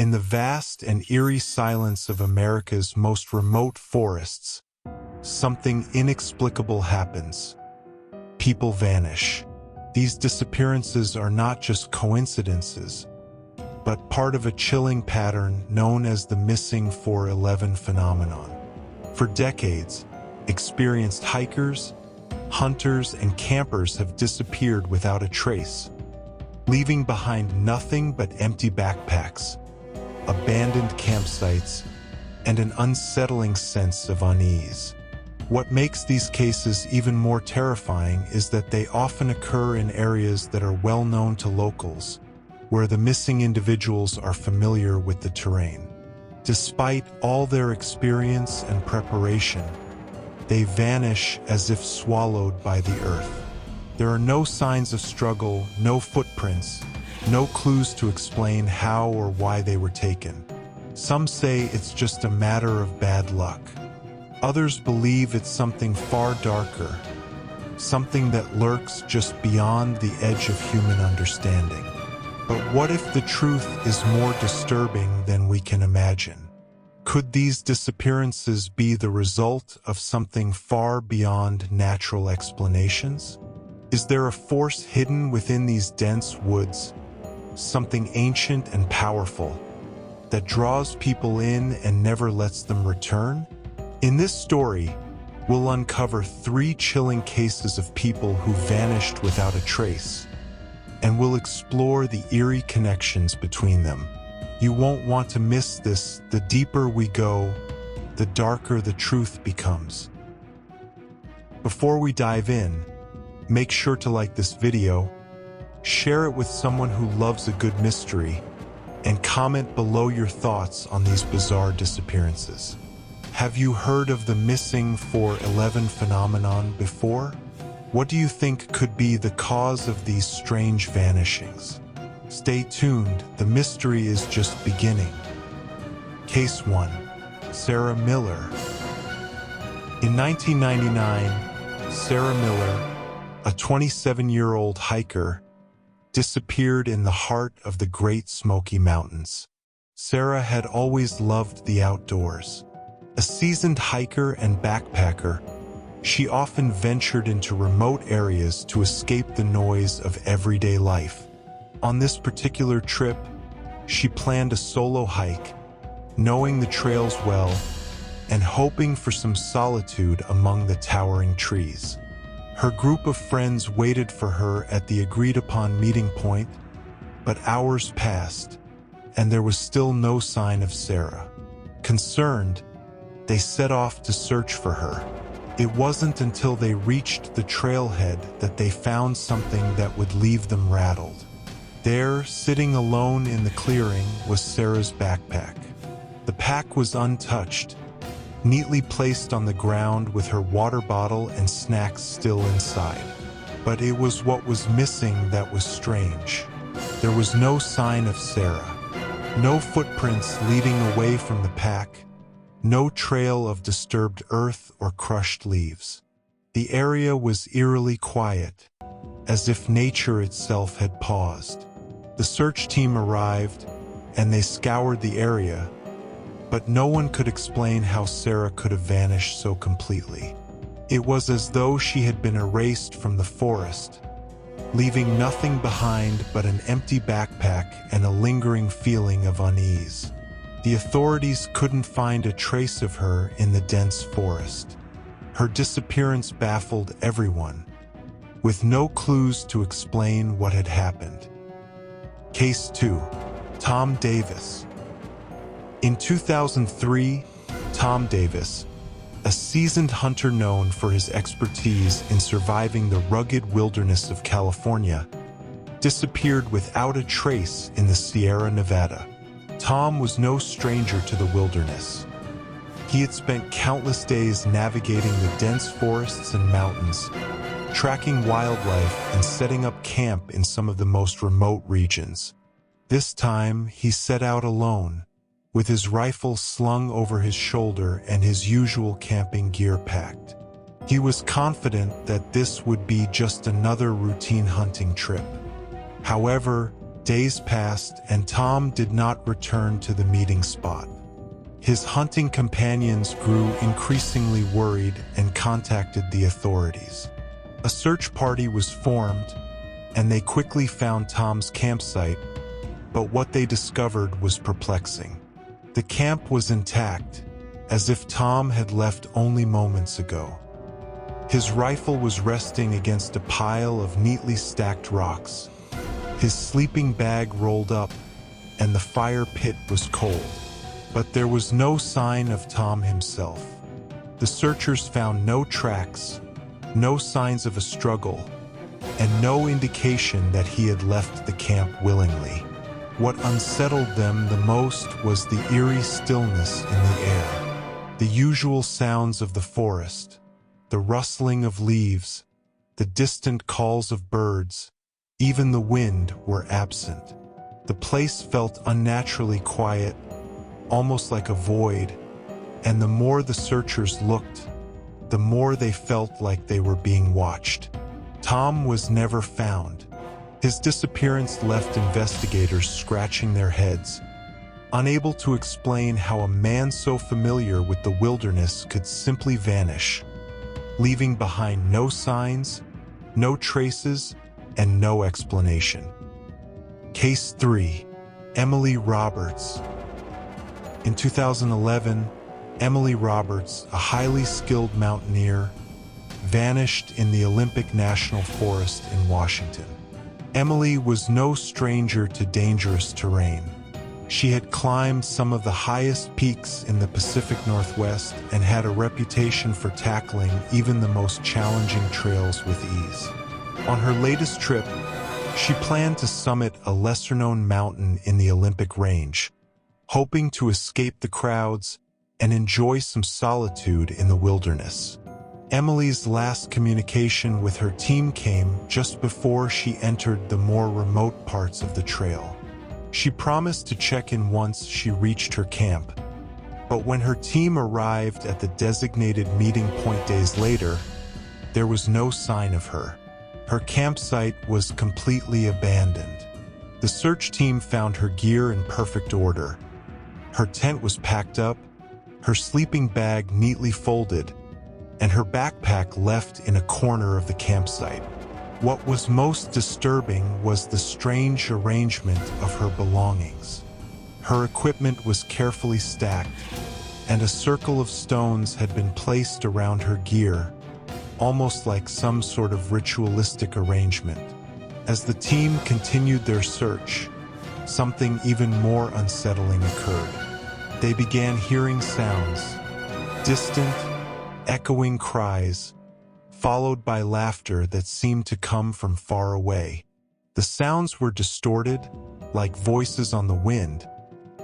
In the vast and eerie silence of America's most remote forests, something inexplicable happens. People vanish. These disappearances are not just coincidences, but part of a chilling pattern known as the Missing 411 phenomenon. For decades, experienced hikers, hunters, and campers have disappeared without a trace, leaving behind nothing but empty backpacks, abandoned campsites, and an unsettling sense of unease. What makes these cases even more terrifying is that they often occur in areas that are well known to locals, where the missing individuals are familiar with the terrain. Despite all their experience and preparation, they vanish as if swallowed by the earth. There are no signs of struggle, no footprints, no clues to explain how or why they were taken. Some say it's just a matter of bad luck. Others believe it's something far darker, something that lurks just beyond the edge of human understanding. But what if the truth is more disturbing than we can imagine? Could these disappearances be the result of something far beyond natural explanations? Is there a force hidden within these dense woods, something ancient and powerful, that draws people in and never lets them return? In this story, we'll uncover 3 chilling cases of people who vanished without a trace, and we'll explore the eerie connections between them. You won't want to miss this. The deeper we go, the darker the truth becomes. Before we dive in, make sure to like this video, share it with someone who loves a good mystery, and comment below your thoughts on these bizarre disappearances. Have you heard of the Missing 411 phenomenon before? What do you think could be the cause of these strange vanishings? Stay tuned, the mystery is just beginning. Case 1. Sarah Miller. In 1999, Sarah Miller, a 27-year-old hiker, disappeared in the heart of the Great Smoky Mountains. Sarah had always loved the outdoors. A seasoned hiker and backpacker, she often ventured into remote areas to escape the noise of everyday life. On this particular trip, she planned a solo hike, knowing the trails well and hoping for some solitude among the towering trees. Her group of friends waited for her at the agreed-upon meeting point, but hours passed, and there was still no sign of Sarah. Concerned, they set off to search for her. It wasn't until they reached the trailhead that they found something that would leave them rattled. There, sitting alone in the clearing, was Sarah's backpack. The pack was untouched, neatly placed on the ground with her water bottle and snacks still inside. But it was what was missing that was strange. There was no sign of Sarah, no footprints leading away from the pack, no trail of disturbed earth or crushed leaves. The area was eerily quiet, as if nature itself had paused. The search team arrived, and they scoured the area, but no one could explain how Sarah could have vanished so completely. It was as though she had been erased from the forest, leaving nothing behind but an empty backpack and a lingering feeling of unease. The authorities couldn't find a trace of her in the dense forest. Her disappearance baffled everyone, with no clues to explain what had happened. Case 2. Tom Davis. In 2003, Tom Davis, a seasoned hunter known for his expertise in surviving the rugged wilderness of California, disappeared without a trace in the Sierra Nevada. Tom was no stranger to the wilderness. He had spent countless days navigating the dense forests and mountains, tracking wildlife and setting up camp in some of the most remote regions. This time, he set out alone, with his rifle slung over his shoulder and his usual camping gear packed. He was confident that this would be just another routine hunting trip. However, Days passed, and Tom did not return to the meeting spot. His hunting companions grew increasingly worried and contacted the authorities. A search party was formed, and they quickly found Tom's campsite, but what they discovered was perplexing. The camp was intact, as if Tom had left only moments ago. His rifle was resting against a pile of neatly stacked rocks. His sleeping bag rolled up, and the fire pit was cold. But there was no sign of Tom himself. The searchers found no tracks, no signs of a struggle, and no indication that he had left the camp willingly. What unsettled them the most was the eerie stillness in the air. The usual sounds of the forest, the rustling of leaves, the distant calls of birds, even the wind were absent. The place felt unnaturally quiet, almost like a void, and the more the searchers looked, the more they felt like they were being watched. Tom was never found. His disappearance left investigators scratching their heads, unable to explain how a man so familiar with the wilderness could simply vanish, leaving behind no signs, no traces, and no explanation. Case 3. Emily Roberts. In 2011, Emily Roberts, a highly skilled mountaineer, vanished in the Olympic National Forest in Washington. Emily was no stranger to dangerous terrain. She had climbed some of the highest peaks in the Pacific Northwest and had a reputation for tackling even the most challenging trails with ease. On her latest trip, she planned to summit a lesser-known mountain in the Olympic Range, hoping to escape the crowds and enjoy some solitude in the wilderness. Emily's last communication with her team came just before she entered the more remote parts of the trail. She promised to check in once she reached her camp, but when her team arrived at the designated meeting point days later, there was no sign of her. Her campsite was completely abandoned. The search team found her gear in perfect order. Her tent was packed up, her sleeping bag neatly folded, and her backpack left in a corner of the campsite. What was most disturbing was the strange arrangement of her belongings. Her equipment was carefully stacked, and a circle of stones had been placed around her gear, almost like some sort of ritualistic arrangement. As the team continued their search, something even more unsettling occurred. They began hearing sounds, distant, echoing cries, followed by laughter that seemed to come from far away. The sounds were distorted, like voices on the wind,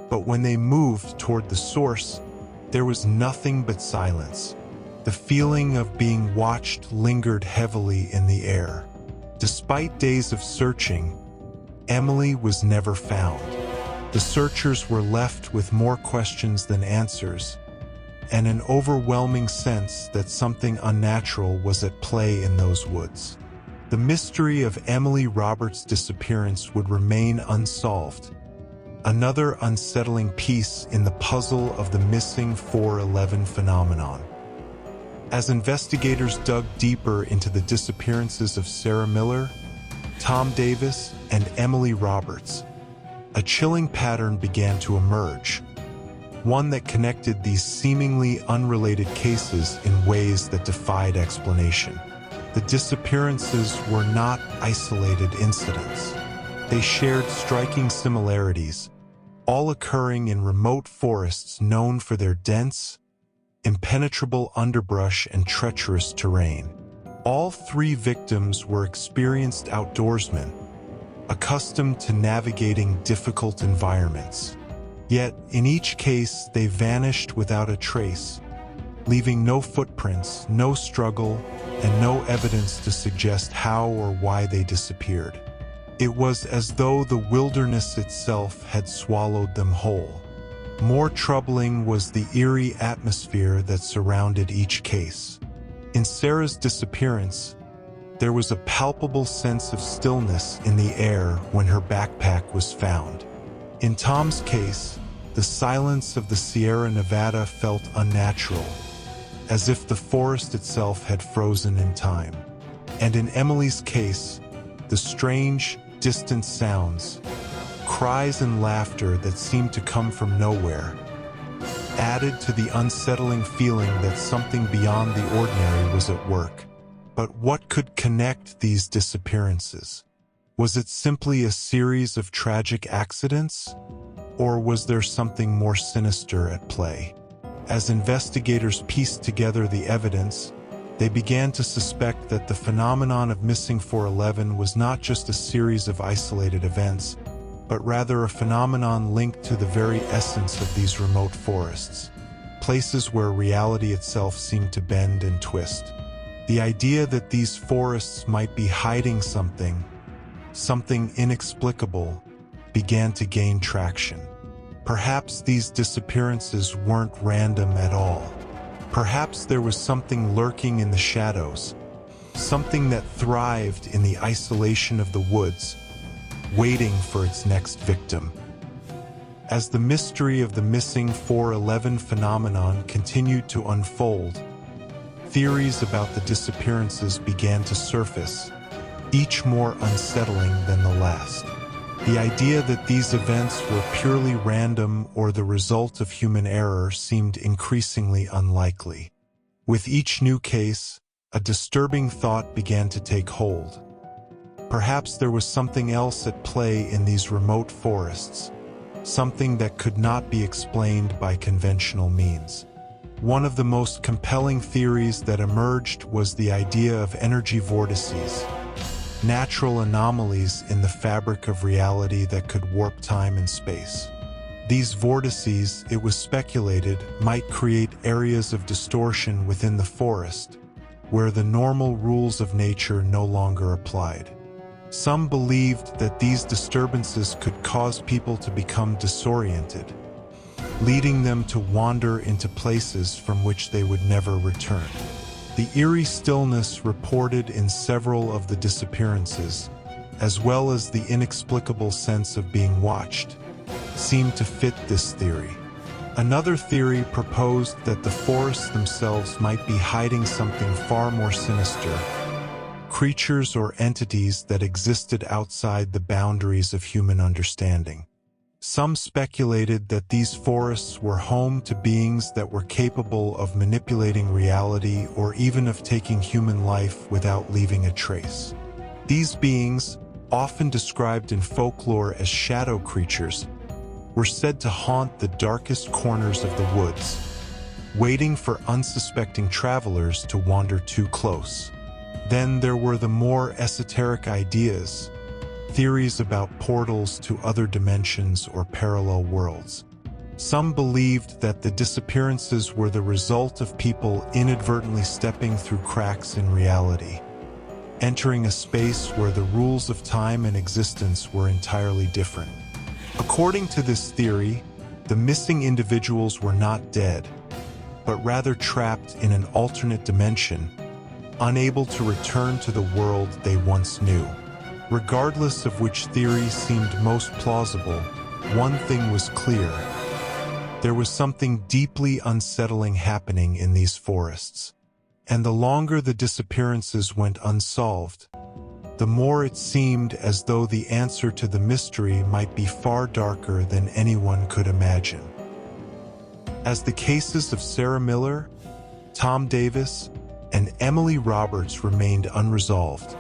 but when they moved toward the source, there was nothing but silence. The feeling of being watched lingered heavily in the air. Despite days of searching, Emily was never found. The searchers were left with more questions than answers, and an overwhelming sense that something unnatural was at play in those woods. The mystery of Emily Roberts' disappearance would remain unsolved, another unsettling piece in the puzzle of the missing 411 phenomenon. As investigators dug deeper into the disappearances of Sarah Miller, Tom Davis, and Emily Roberts, a chilling pattern began to emerge, one that connected these seemingly unrelated cases in ways that defied explanation. The disappearances were not isolated incidents. They shared striking similarities, all occurring in remote forests known for their dense, impenetrable underbrush and treacherous terrain. All three victims were experienced outdoorsmen, accustomed to navigating difficult environments. Yet, in each case, they vanished without a trace, leaving no footprints, no struggle, and no evidence to suggest how or why they disappeared. It was as though the wilderness itself had swallowed them whole. More troubling was the eerie atmosphere that surrounded each case. In Sarah's disappearance, There was a palpable sense of stillness in the air when her backpack was found. In Tom's case, the silence of the Sierra Nevada felt unnatural, as if the forest itself had frozen in time. And in Emily's case, the strange, distant sounds, cries and laughter that seemed to come from nowhere, added to the unsettling feeling that something beyond the ordinary was at work. But what could connect these disappearances? Was it simply a series of tragic accidents? Or was there something more sinister at play? As investigators pieced together the evidence, they began to suspect that the phenomenon of Missing 411 was not just a series of isolated events, but rather a phenomenon linked to the very essence of these remote forests, places where reality itself seemed to bend and twist. The idea that these forests might be hiding something inexplicable, began to gain traction. Perhaps these disappearances weren't random at all. Perhaps there was something lurking in the shadows, something that thrived in the isolation of the woods, waiting for its next victim. As the mystery of the Missing 411 phenomenon continued to unfold, theories about the disappearances began to surface, each more unsettling than the last. The idea that these events were purely random or the result of human error seemed increasingly unlikely. With each new case, a disturbing thought began to take hold. Perhaps there was something else at play in these remote forests, something that could not be explained by conventional means. One of the most compelling theories that emerged was the idea of energy vortices, natural anomalies in the fabric of reality that could warp time and space. These vortices, it was speculated, might create areas of distortion within the forest, where the normal rules of nature no longer applied. Some believed that these disturbances could cause people to become disoriented, leading them to wander into places from which they would never return. The eerie stillness reported in several of the disappearances, as well as the inexplicable sense of being watched, seemed to fit this theory. Another theory proposed that the forests themselves might be hiding something far more sinister, creatures or entities that existed outside the boundaries of human understanding. Some speculated that these forests were home to beings that were capable of manipulating reality or even of taking human life without leaving a trace. These beings, often described in folklore as shadow creatures, were said to haunt the darkest corners of the woods, waiting for unsuspecting travelers to wander too close. Then there were the more esoteric ideas, theories about portals to other dimensions or parallel worlds. Some believed that the disappearances were the result of people inadvertently stepping through cracks in reality, entering a space where the rules of time and existence were entirely different. According to this theory, the missing individuals were not dead, but rather trapped in an alternate dimension, unable to return to the world they once knew. Regardless of which theory seemed most plausible, one thing was clear. There was something deeply unsettling happening in these forests. And the longer the disappearances went unsolved, the more it seemed as though the answer to the mystery might be far darker than anyone could imagine. As the cases of Sarah Miller, Tom Davis, and Emily Roberts remained unresolved,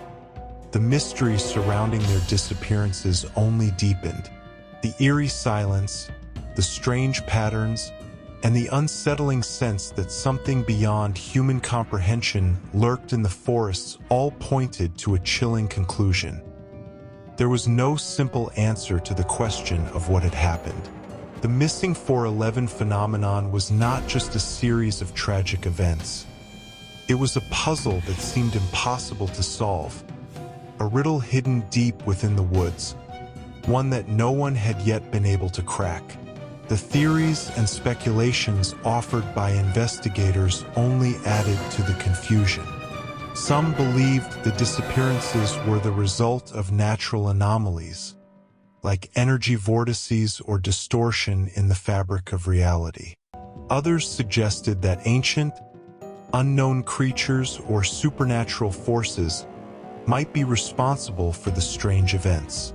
the mystery surrounding their disappearances only deepened. The eerie silence, the strange patterns, and the unsettling sense that something beyond human comprehension lurked in the forests all pointed to a chilling conclusion. There was no simple answer to the question of what had happened. The Missing 411 phenomenon was not just a series of tragic events. It was a puzzle that seemed impossible to solve, a riddle hidden deep within the woods, one that no one had yet been able to crack. The theories and speculations offered by investigators only added to the confusion. Some believed the disappearances were the result of natural anomalies, like energy vortices or distortion in the fabric of reality. Others suggested that ancient, unknown creatures or supernatural forces might be responsible for the strange events.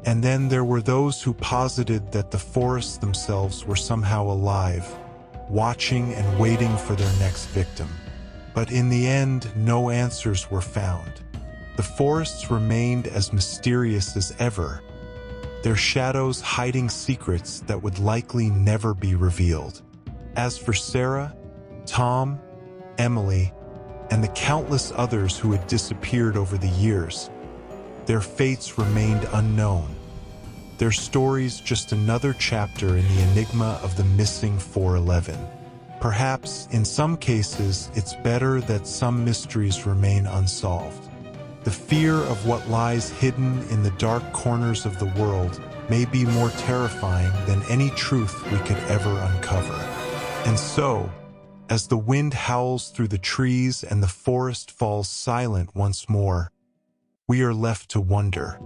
And then there were those who posited that the forests themselves were somehow alive, watching and waiting for their next victim. But in the end, no answers were found. The forests remained as mysterious as ever, their shadows hiding secrets that would likely never be revealed. As for Sarah, Tom, Emily, and the countless others who had disappeared over the years, their fates remained unknown. Their stories just another chapter in the enigma of the missing 411. Perhaps, in some cases, it's better that some mysteries remain unsolved. The fear of what lies hidden in the dark corners of the world may be more terrifying than any truth we could ever uncover. And so, as the wind howls through the trees and the forest falls silent once more, we are left to wonder,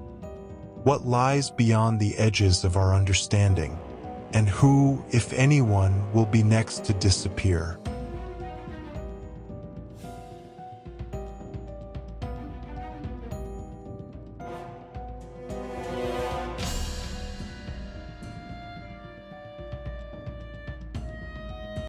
what lies beyond the edges of our understanding, and who, if anyone, will be next to disappear?